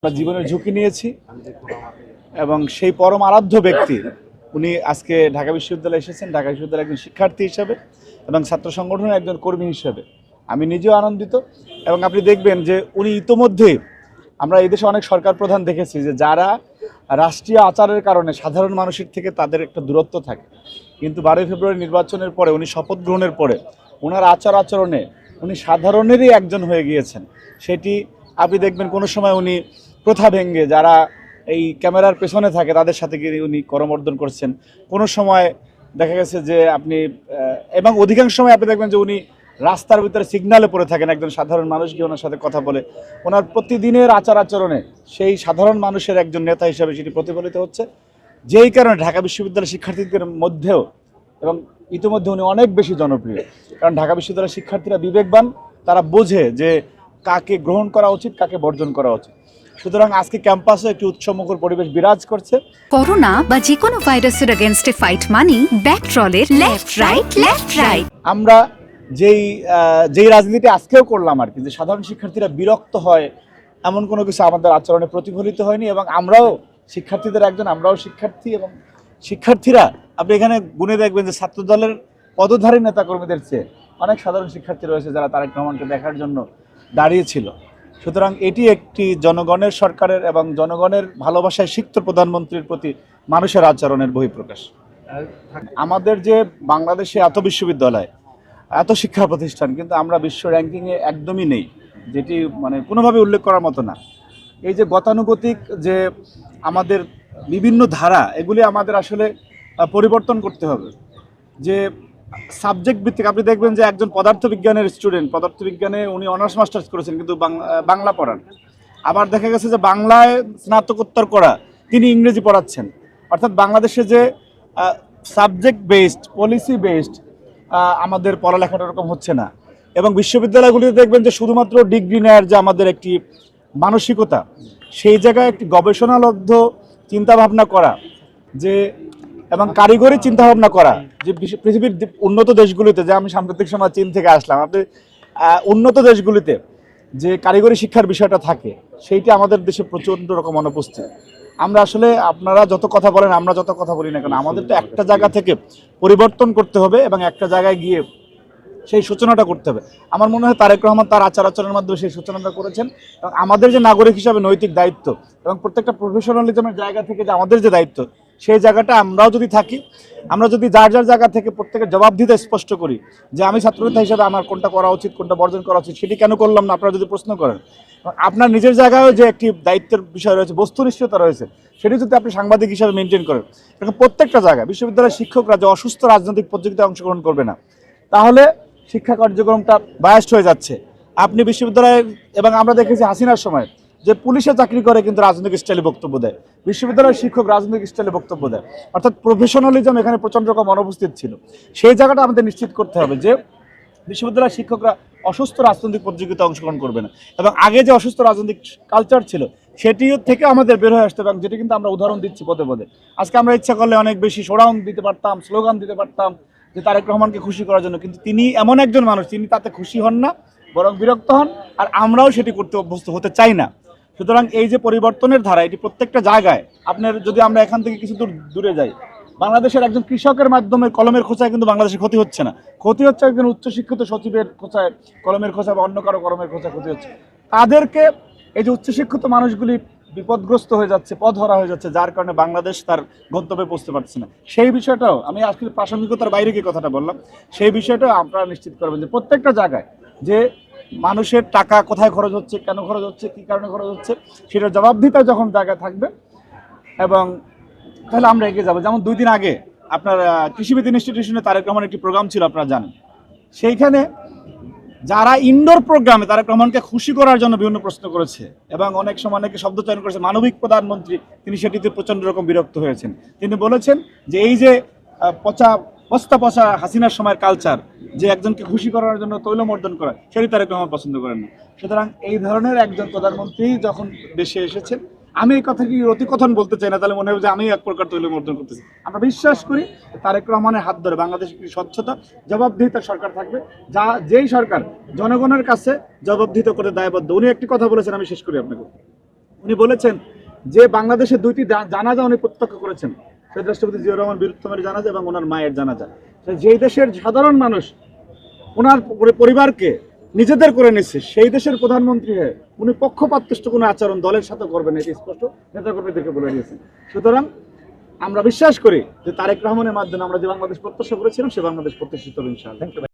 আমরা জীবনের ঝুঁকি নিয়েছি এবং সেই পরম আরাধ্য ব্যক্তি উনি আজকে ঢাকা বিশ্ববিদ্যালয়ে এসেছেন। ঢাকা বিশ্ববিদ্যালয়ের একজন শিক্ষার্থী হিসেবে এবং ছাত্র সংগঠনের একজন কর্মী হিসেবে আমি নিজেও আনন্দিত। এবং আপনি দেখবেন যে উনি ইতোমধ্যে, আমরা এই দেশে অনেক সরকার প্রধান দেখেছি যে যারা রাষ্ট্রীয় আচারের কারণে সাধারণ মানুষের থেকে তাদের একটা দূরত্ব থাকে, কিন্তু 12 ফেব্রুয়ারি নির্বাচনের পরে উনি শপথ গ্রহণের পরে ওনার আচরণে উনি সাধারণেরই একজন হয়ে গিয়েছেন। সেটি আপনি দেখবেন কোনো সময় উনি প্রথা ভেঙে যারা এই ক্যামেরার পেছনে থাকে তাদের সাথে গিয়ে উনি করমর্দন করছেন। কোনো সময় দেখা গেছে যে আপনি এবং অধিকাংশ সময় আপনি দেখবেন যে উনি রাস্তার ভিতরে সিগন্যালে পড়ে থাকেন, একজন সাধারণ মানুষ গিয়ে ওনার সাথে কথা বলে। ওনার প্রতিদিনের আচরণে সেই সাধারণ মানুষের একজন নেতা হিসেবে সেটি প্রতিফলিত হচ্ছে, যেই কারণে ঢাকা বিশ্ববিদ্যালয়ের শিক্ষার্থীদের মধ্যেও এবং ইতিমধ্যে উনি অনেক বেশি জনপ্রিয়। কারণ ঢাকা বিশ্ববিদ্যালয়ের শিক্ষার্থীরা বিবেকবান, তারা বোঝে যে কাকে গ্রহণ করা উচিত, কাকে বর্জন করা উচিত। সুতরাং আজকে ক্যাম্পাসে একটি উৎসবমুখর পরিবেশ বিরাজ করছে। করোনা বা যে কোনো ভাইরাসের এগেইনস্টে ফাইট মানি ব্যাকট্রলের লেফট রাইট। আমরা যেই রাজনীতি আজকেও করলাম আর কি, যে সাধারণ শিক্ষার্থীরা বিরক্ত হয় এমন কোনো কিছু আমাদের আচরণে প্রতিফলিত হয়নি। এবং আমরাও শিক্ষার্থীদের একজন, আমরাও শিক্ষার্থী এবং শিক্ষার্থীরা আপনি এখানে গুণে দেখবেন যে ছাত্র দলের পদধারী নেতাকর্মীদের চেয়ে অনেক সাধারণ শিক্ষার্থী রয়েছে যারা তারেক রহমানকে দেখার জন্য দাঁড়িয়েছিল। সুতরাং এটি একটি জনগণের সরকারের এবং জনগণের ভালোবাসায় সিক্ত প্রধানমন্ত্রীর প্রতি মানুষের আচরণের বহিঃপ্রকাশ। আমাদের যে বাংলাদেশে এত বিশ্ববিদ্যালয়, এত শিক্ষা প্রতিষ্ঠান, কিন্তু আমরা বিশ্ব র্যাঙ্কিংয়ে একদমই নেই, যেটি মানে কোনোভাবে উল্লেখ করার মতো না। এই যে গতানুগতিক যে আমাদের বিভিন্ন ধারা, এগুলি আমাদের আসলে পরিবর্তন করতে হবে। যে সাবজেক্ট ভিত্তিক আপনি দেখবেন যে একজন পদার্থবিজ্ঞানের স্টুডেন্ট, পদার্থবিজ্ঞানে উনি অনার্স মাস্টার্স করেছেন কিন্তু বাংলা পড়ান। আবার দেখা গেছে যে বাংলায় স্নাতকোত্তর করা তিনি ইংরেজি পড়াচ্ছেন। অর্থাৎ বাংলাদেশে যে সাবজেক্ট বেসড, পলিসি বেসড আমাদের পড়ালেখাটা এরকম হচ্ছে না। এবং বিশ্ববিদ্যালয়গুলিতে দেখবেন যে শুধুমাত্র ডিগ্রি নেয়ার যে আমাদের একটি মানসিকতা, সেই জায়গায় একটি গবেষণালব্ধ চিন্তাভাবনা করা যে এবং কারিগরি চিন্তাভাবনা করা, যে পৃথিবীর উন্নত দেশগুলিতে, যে আমি সাম্প্রতিক সময় চীন থেকে আসলাম, আপনি উন্নত দেশগুলিতে যে কারিগরি শিক্ষার বিষয়টা থাকে সেইটি আমাদের দেশে প্রচণ্ড রকম অনুপস্থিত। আমরা আসলে আপনারা যত কথা বলেন, আমরা যত কথা বলি না কেন, আমাদের তো একটা জায়গা থেকে পরিবর্তন করতে হবে এবং একটা জায়গায় গিয়ে সেই সূচনাটা করতে হবে। আমার মনে হয় তারেক রহমান তার আচরণের মাধ্যমে সেই সূচনাটা করেছেন। এবং আমাদের যে নাগরিক হিসাবে নৈতিক দায়িত্ব এবং প্রত্যেকটা প্রফেশনালিজমের জায়গা থেকে যে আমাদের যে দায়িত্ব, সেই জায়গাটা আমরাও যদি থাকি, আমরা যদি যার যার জায়গা থেকে প্রত্যেকের জবাবদিহিতা স্পষ্ট করি যে আমি ছাত্রনেতা হিসাবে আমার কোনটা করা উচিত, কোনটা বর্জন করা উচিত, সেটি কেন করলাম না, আপনারা যদি প্রশ্ন করেন, আপনার নিজের জায়গায়ও যে একটি দায়িত্বের বিষয় রয়েছে, বস্তুনিষ্ঠতা রয়েছে, সেটি যদি আপনি সাংবাদিক হিসাবে মেনটেন করেন, এবং প্রত্যেকটা জায়গায় বিশ্ববিদ্যালয়ের শিক্ষকরা যে অসুস্থ রাজনৈতিক প্রতিযোগিতায় অংশগ্রহণ করবে না, তাহলে শিক্ষা কার্যক্রমটা বায়াস্ট হয়ে যাচ্ছে। আপনি বিশ্ববিদ্যালয়ের, এবং আমরা দেখেছি হাসিনার সময় যে পুলিশে চাকরি করে কিন্তু রাজনৈতিক স্টাইলে বক্তব্য দেয়, বিশ্ববিদ্যালয়ের শিক্ষক রাজনৈতিক স্টাইলে বক্তব্য দেয়। অর্থাৎ প্রফেশনালিজম এখানে প্রচণ্ড রকম অনুপস্থিত ছিল। সেই জায়গাটা আমাদের নিশ্চিত করতে হবে যে বিশ্ববিদ্যালয়ের শিক্ষকরা অসুস্থ রাজনৈতিক প্রতিযোগিতা অংশগ্রহণ করবে না, এবং আগে যে অসুস্থ রাজনৈতিক কালচার ছিল সেটি থেকে আমাদের বের হয়ে আসতে হবে। এবং যেটি কিন্তু আমরা উদাহরণ দিচ্ছি পদে পদে। আজকে আমরা ইচ্ছা করলে অনেক বেশি শোডাউন দিতে পারতাম, স্লোগান দিতে পারতাম যে তারেক রহমানকে খুশি করার জন্য, কিন্তু তিনি এমন একজন মানুষ, তিনি তাতে খুশি হন না, বরং বিরক্ত হন। আর আমরাও সেটি করতে অভ্যস্ত হতে চাই না। সুতরাং এই যে পরিবর্তনের ধারা, এটি প্রত্যেকটা জায়গায় আপনার, যদি আমরা এখান থেকে কিছু দূরে যাই, বাংলাদেশের একজন কৃষকের মাধ্যমে কলমের খোঁচায় কিন্তু বাংলাদেশের ক্ষতি হচ্ছে না, ক্ষতি হচ্ছে একজন উচ্চশিক্ষিত সচিবের খোঁচায়, কলমের খোঁচা বা অন্য কারো কলমের খোঁচায় ক্ষতি হচ্ছে। তাদেরকে, এই যে উচ্চশিক্ষিত মানুষগুলি বিপদগ্রস্ত হয়ে যাচ্ছে, পথহারা হয়ে যাচ্ছে, যার কারণে বাংলাদেশ তার গন্তব্যে পৌঁছতে পারছে না। সেই বিষয়টাও আমি আজকে প্রাসঙ্গিকতার বাইরে গিয়ে কথাটা বললাম, সেই বিষয়টাও আপনারা নিশ্চিত করবেন যে প্রত্যেকটা জায়গায় যে মানুষের টাকা কোথায় খরচ হচ্ছে, কেন খরচ হচ্ছে, কী কারণে খরচ হচ্ছে, সেটার জবাবদিহিতা যখন জায়গায় থাকবে, এবং তাহলে আমরা এগিয়ে যাবো। যেমন 2 দিন আগে আপনার কৃষিবিদ ইনস্টিটিউশনে তারেক রহমানের একটি প্রোগ্রাম ছিল, আপনারা জানেন। সেইখানে যারা ইনডোর প্রোগ্রামে তারেক রহমানকে খুশি করার জন্য বিভিন্ন প্রশ্ন করেছে এবং অনেক সময় অনেকে শব্দ চয়ন করেছে মানবিক প্রধানমন্ত্রী, তিনি সেটিতে প্রচণ্ড রকম বিরক্ত হয়েছেন। তিনি বলেছেন যে এই যে বস্তা পচা হাসিনার সময়ের কালচার, যে একজনকে খুশি করার জন্য তৈলমর্দন করা, সেটি তারেক রহমান পছন্দ করেন না। সুতরাং এই ধরনের একজন প্রধানমন্ত্রী যখন দেশে এসেছেন, আমি এই কথা কি অতিকথন বলতে চাই না, তাহলে মনে হবে যে আমি এক প্রকার তৈলমর্দন করতেছি। আমরা বিশ্বাস করি তারেক রহমানের হাত ধরে বাংলাদেশ একটি স্বচ্ছতা, জবাবদিহিতার সরকার থাকবে, যেই সরকার জনগণের কাছে জবাবদিহিত করে দায়বদ্ধ। উনি একটি কথা বলেছেন, আমি শেষ করি আপনাকে। উনি বলেছেন যে বাংলাদেশের দুইটি জানাজা উনি প্রত্যক্ষ করেছেন, শহীদ রাষ্ট্রপতি জিয়াউর রহমান বীর উত্তমের জানাজা এবং ওনার মায়ের জানাজা। যেই দেশের সাধারণ মানুষ ওনার পরিবারকে নিজেদের করে নিচ্ছে, সেই দেশের প্রধানমন্ত্রী হয়ে উনি পক্ষপাতদুষ্ট কোনো আচরণ দলের সাথে করবেন, এটি স্পষ্ট নেতাকর্মীদেরকে বলে দিয়েছেন। সুতরাং আমরা বিশ্বাস করি যে তারেক রহমানের মাধ্যমে আমরা যে বাংলাদেশ প্রত্যাশা করেছিলাম সে বাংলাদেশ প্রতিষ্ঠিত হবে ইনশাআল্লাহ।